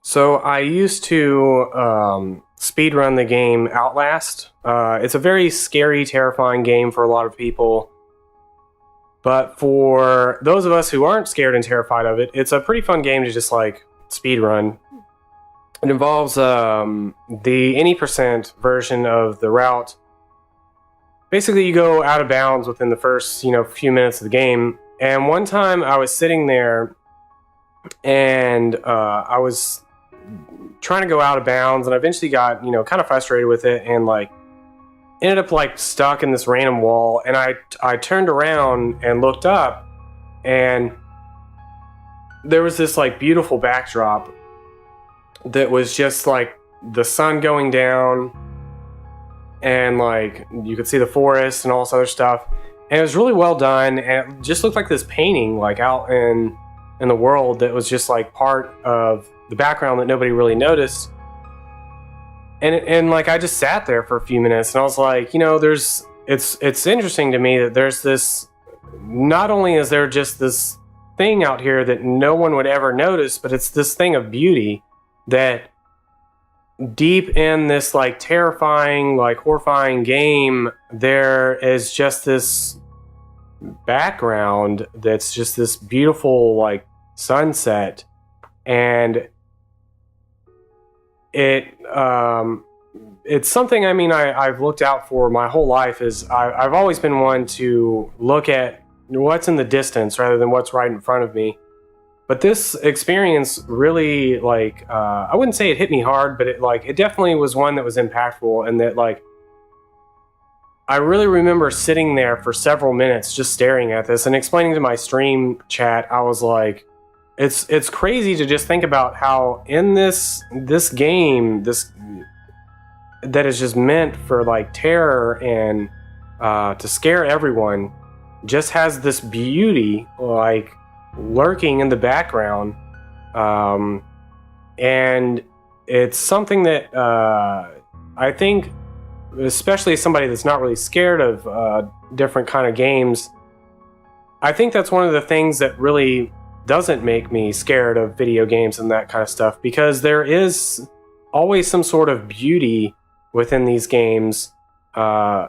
So I used to speed run the game Outlast. It's a very scary, terrifying game for a lot of people. But for those of us who aren't scared and terrified of it, it's a pretty fun game to just like speed run. It involves the any percent version of the route. Basically, you go out of bounds within the first few minutes of the game. And one time I was sitting there and I was trying to go out of bounds, and I eventually got kind of frustrated with it, and like ended up like stuck in this random wall. And I turned around and looked up, and there was this like beautiful backdrop that was just like the sun going down, and like you could see the forest and all this other stuff, and it was really well done, and it just looked like this painting like out in the world that was just like part of the background that nobody really noticed. And like I just sat there for a few minutes, and I was like, it's interesting to me that there's this, not only is there just this thing out here that no one would ever notice, but it's this thing of beauty that deep in this like terrifying, like horrifying game, there is just this background that's just this beautiful like sunset. And it's something, I mean, I've looked out for my whole life. Is I've always been one to look at what's in the distance rather than what's right in front of me. But this experience really, like, I wouldn't say it hit me hard, but it definitely was one that was impactful, and that like I really remember sitting there for several minutes just staring at this and explaining to my stream chat. I was like, it's crazy to just think about how in this game, this that is just meant for like terror and to scare everyone, just has this beauty like lurking in the background, and it's something that I think, especially as somebody that's not really scared of different kind of games, I think that's one of the things that really doesn't make me scared of video games and that kind of stuff, because there is always some sort of beauty within these games, and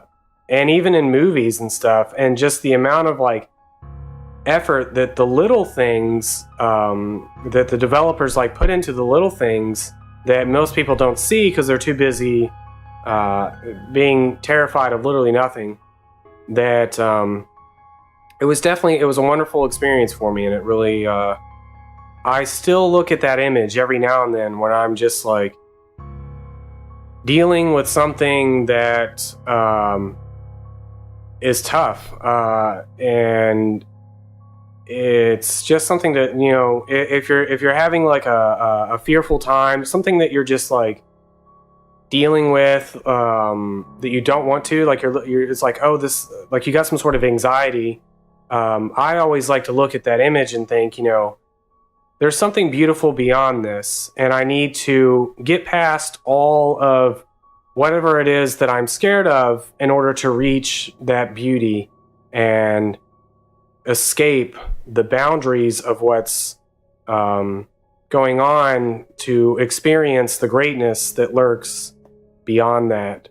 even in movies and stuff, and just the amount of like effort that the little things that the developers like put into the little things that most people don't see because they're too busy being terrified of literally nothing. That it was a wonderful experience for me, and it really I still look at that image every now and then when I'm just like dealing with something that is tough, and it's just something that, if you're having like a fearful time, something that you're just like dealing with, that you don't want to, like you're it's like, oh, this, like you got some sort of anxiety. I always like to look at that image and think, there's something beautiful beyond this, and I need to get past all of whatever it is that I'm scared of in order to reach that beauty and escape the boundaries of what's going on, to experience the greatness that lurks beyond that.